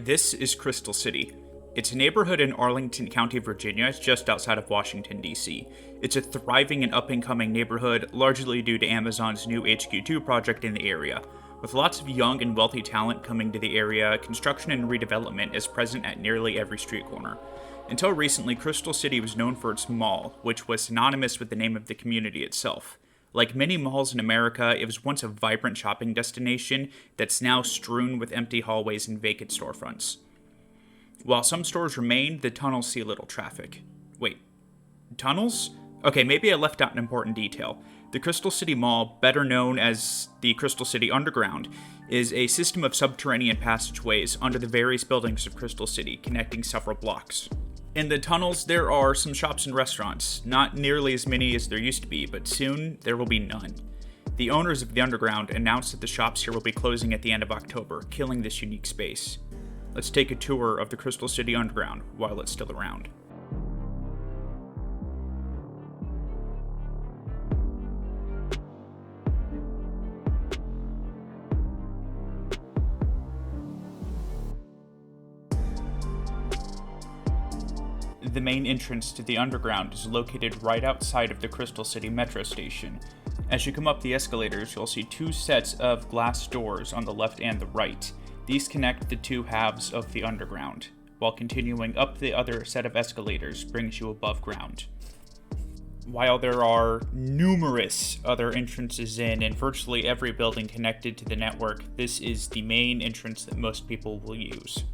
This is Crystal City. It's a neighborhood in Arlington County, Virginia, just outside of Washington, D.C. It's a thriving and up-and-coming neighborhood, largely due to Amazon's new HQ2 project in the area. With lots of young and wealthy talent coming to the area, construction and redevelopment is present at nearly every street corner. Until recently, Crystal City was known for its mall, which was synonymous with the name of the community itself. Like many malls in America, it was once a vibrant shopping destination that's now strewn with empty hallways and vacant storefronts. While some stores remain, the tunnels see little traffic. Wait, tunnels? Okay, maybe I left out an important detail. The Crystal City Mall, better known as the Crystal City Underground, is a system of subterranean passageways under the various buildings of Crystal City, connecting several blocks. In the tunnels, there are some shops and restaurants, not nearly as many as there used to be, but soon there will be none. The owners of the Underground announced that the shops here will be closing at the end of October, killing this unique space. Let's take a tour of the Crystal City Underground while it's still around. The main entrance to the Underground is located right outside of the Crystal City Metro station. As you come up the escalators, you'll see two sets of glass doors on the left and the right. These connect the two halves of the Underground, while continuing up the other set of escalators brings you above ground. While there are numerous other entrances in virtually every building connected to the network, this is the main entrance that most people will use.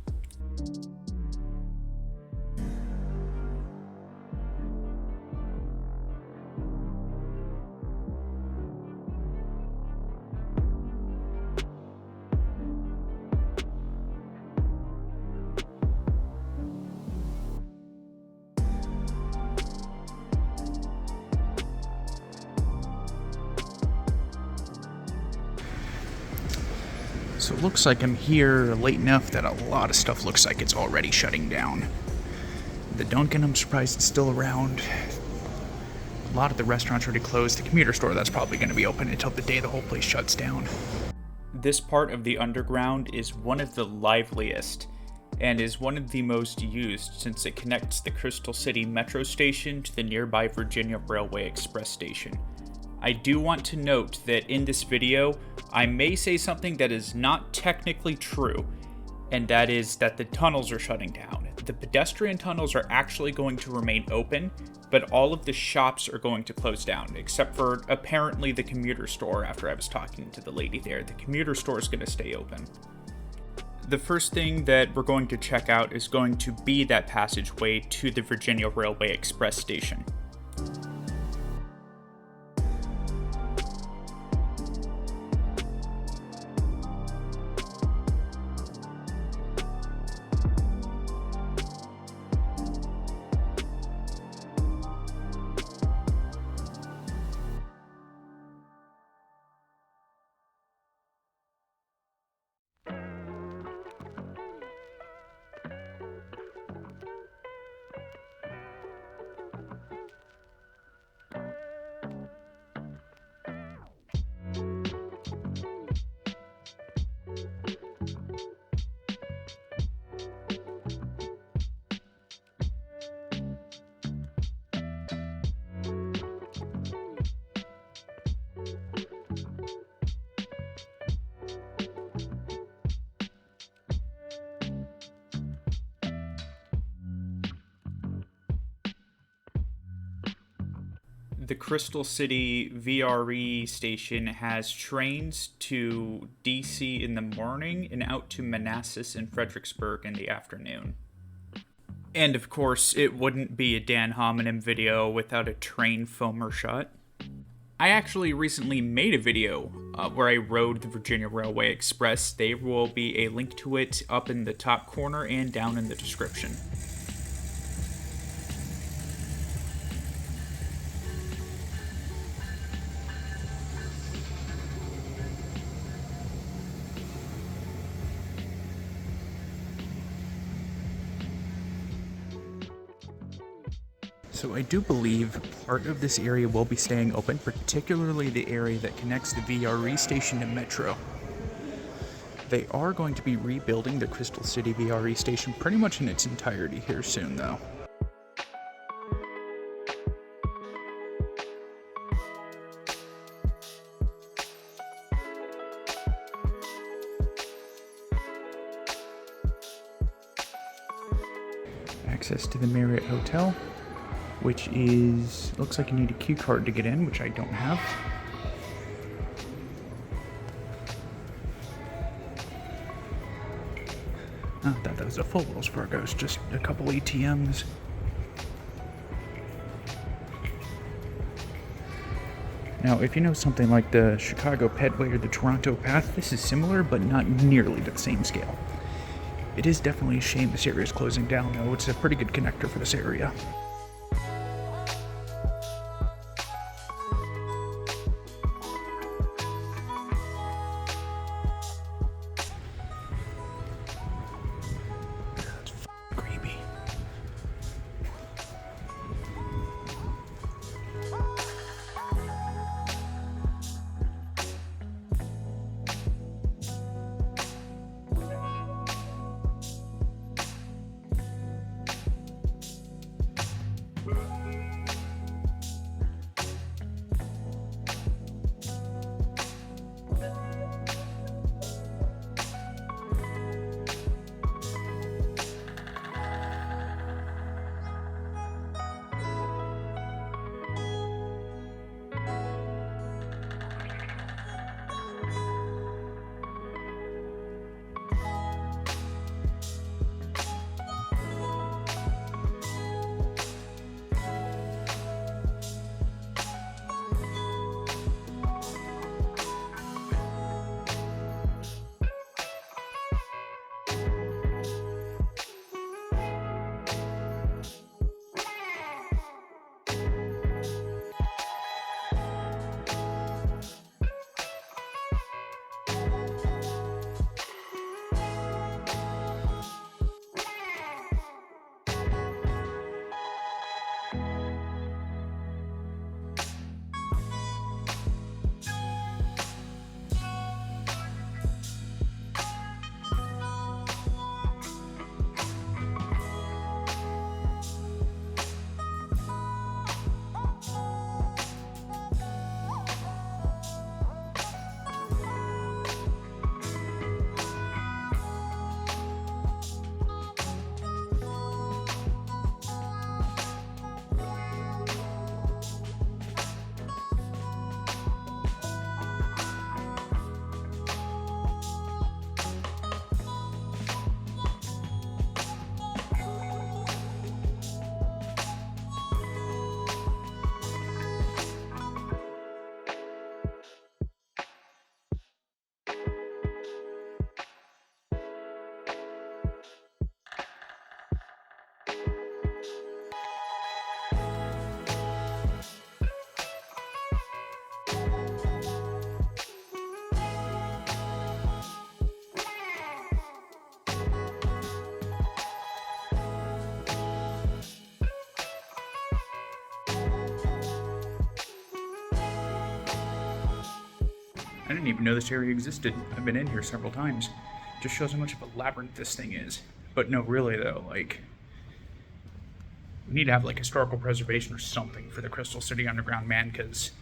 So it looks like I'm here late enough that a lot of stuff looks like it's already shutting down. The Dunkin, I'm surprised it's still around. A lot of the restaurants already closed. The Commuter Store, that's probably going to be open until the day the whole place shuts down. This part of the Underground is one of the liveliest and is one of the most used since it connects the Crystal City Metro station to the nearby Virginia Railway Express station. I do want to note that in this video, I may say something that is not technically true, and that is that the tunnels are shutting down. The pedestrian tunnels are actually going to remain open, but all of the shops are going to close down, except for apparently the Commuter Store. After I was talking to the lady there, the Commuter Store is going to stay open. The first thing that we're going to check out is going to be that passageway to the Virginia Railway Express station. The Crystal City VRE station has trains to DC in the morning and out to Manassas and Fredericksburg in the afternoon. And of course, it wouldn't be a Dan Hominem video without a train foamer shot. I actually recently made a video where I rode the Virginia Railway Express. There will be a link to it up in the top corner and down in the description. So I do believe part of this area will be staying open, particularly the area that connects the VRE station to Metro. They are going to be rebuilding the Crystal City VRE station pretty much in its entirety here soon, though. Access to the Marriott Hotel, which looks like you need a key card to get in, which I don't have. Oh, I thought that was a full Wells Fargo, it's just a couple ATMs. Now, if you know something like the Chicago Pedway or the Toronto Path, this is similar, but not nearly to the same scale. It is definitely a shame this area is closing down, though. It's a pretty good connector for this area. That's creepy. I didn't even know this area existed. I've been in here several times. Just shows how much of a labyrinth this thing is. But no, really though, like, we need to have like historical preservation or something for the Crystal City Underground, man, because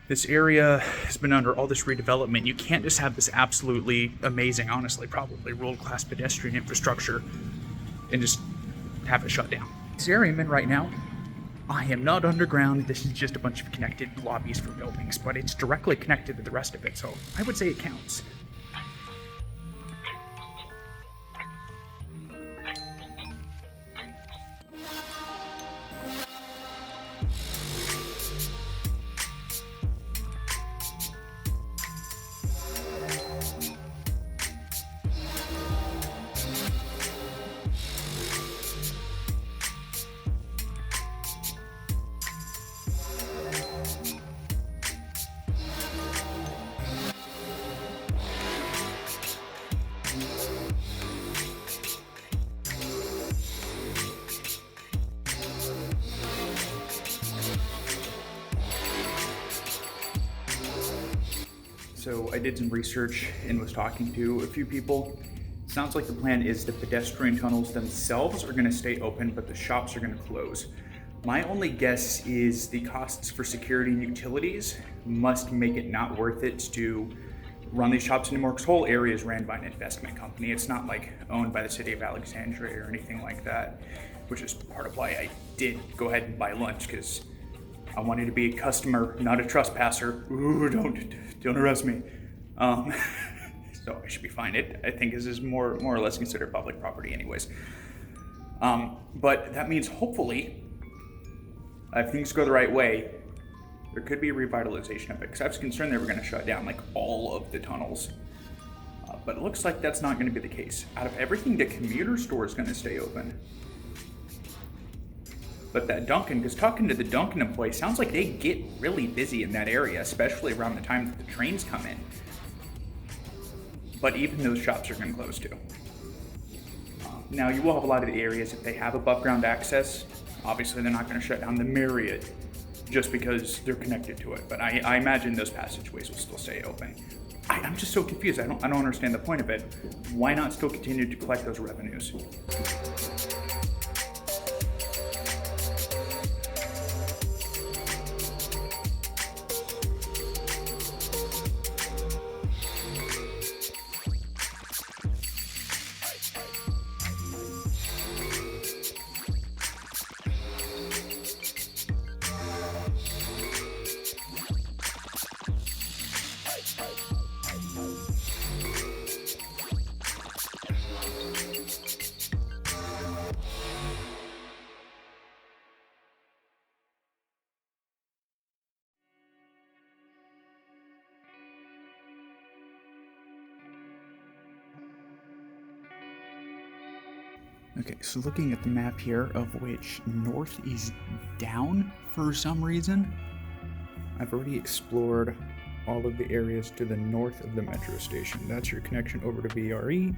this area has been under all this redevelopment. You can't just have this absolutely amazing, honestly, probably world-class pedestrian infrastructure and just have it shut down. This area I'm in right now, I am not underground. This is just a bunch of connected lobbies for buildings, but it's directly connected to the rest of it, so I would say it counts. So I did some research and was talking to a few people. Sounds like the plan is the pedestrian tunnels themselves are going to stay open, but the shops are going to close. My only guess is the costs for security and utilities must make it not worth it to run these shops anymore, because whole area is ran by an investment company. It's not like owned by the city of Alexandria or anything like that, which is part of why I did go ahead and buy lunch, because I wanted to be a customer, not a trespasser. Ooh, don't arrest me. So I should be fine. I think this is more or less considered public property anyways. But that means hopefully, if things go the right way, there could be a revitalization of it, because I was concerned they were going to shut down like all of the tunnels. But it looks like that's not going to be the case. Out of everything, the Commuter Store is going to stay open. But that Dunkin, because talking to the Dunkin employee, sounds like they get really busy in that area, especially around the time that the trains come in. But even those shops are going to close too. Now, you will have a lot of the areas, if they have above ground access, obviously they're not going to shut down the Marriott just because they're connected to it. But I imagine those passageways will still stay open. I'm just so confused. I don't understand the point of it. Why not still continue to collect those revenues? Okay, so looking at the map here, of which north is down for some reason, I've already explored all of the areas to the north of the metro station. That's your connection over to VRE.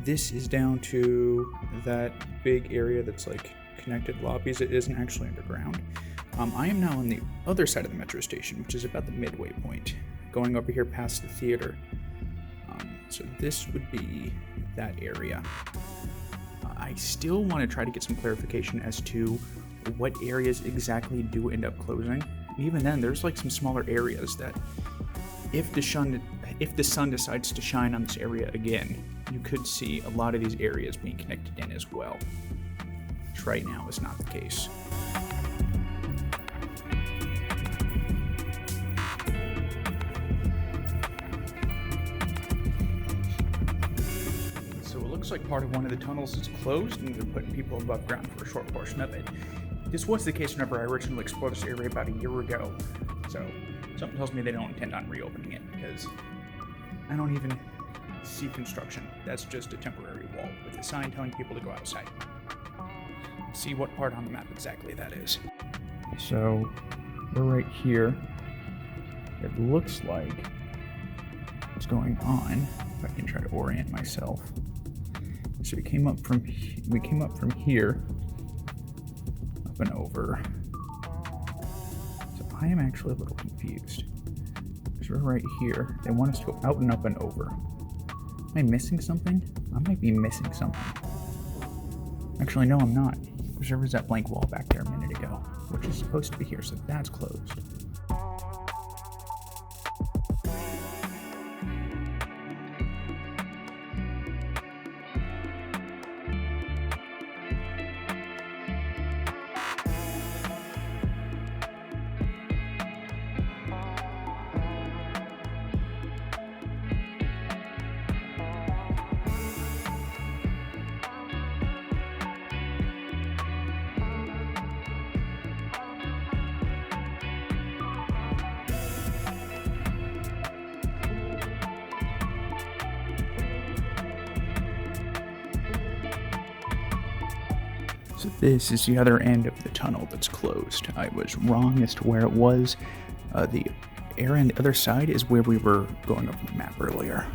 This is down to that big area that's like connected lobbies. It isn't actually underground. I am now on the other side of the metro station, which is about the midway point, going over here past the theater. So this would be that area. I still want to try to get some clarification as to what areas exactly do end up closing. And even then, there's like some smaller areas that if the sun decides to shine on this area again, you could see a lot of these areas being connected in as well, which right now is not the case. Looks like part of one of the tunnels is closed and they're putting people above ground for a short portion of it. This was the case whenever I originally explored this area about a year ago, so something tells me they don't intend on reopening it, because I don't even see construction. That's just a temporary wall with a sign telling people to go outside. Let's see what part on the map exactly that is. So we're right here. It looks like what's going on, if I can try to orient myself. So we came up from here, up and over. So I am actually a little confused, because we're right here. They want us to go out and up and over. Am I missing something? I might be missing something. Actually, no, I'm not. There was that blank wall back there a minute ago, which is supposed to be here, so that's closed. So this is the other end of the tunnel that's closed. I was wrong as to where it was. The area on the other side is where we were going over the map earlier.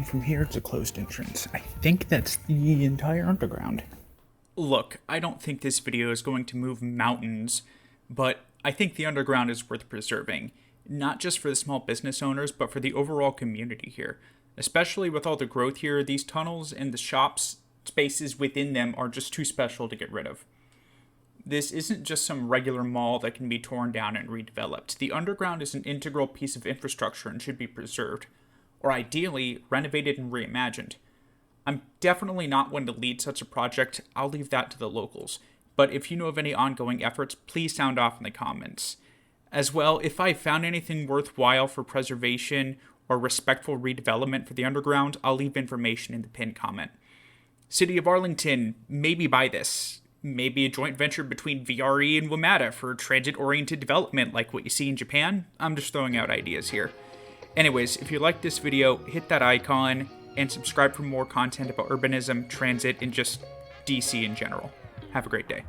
from here, it's a closed entrance. I think that's the entire underground. Look, I don't think this video is going to move mountains, but I think the underground is worth preserving. Not just for the small business owners, but for the overall community here. Especially with all the growth here, these tunnels and the shops spaces within them are just too special to get rid of. This isn't just some regular mall that can be torn down and redeveloped. The underground is an integral piece of infrastructure and should be preserved, or ideally, renovated and reimagined. I'm definitely not one to lead such a project. I'll leave that to the locals. But if you know of any ongoing efforts, please sound off in the comments. As well, if I found anything worthwhile for preservation or respectful redevelopment for the underground, I'll leave information in the pinned comment. City of Arlington, maybe buy this. Maybe a joint venture between VRE and WMATA for transit-oriented development like what you see in Japan. I'm just throwing out ideas here. Anyways, if you liked this video, hit that icon and subscribe for more content about urbanism, transit, and just DC in general. Have a great day.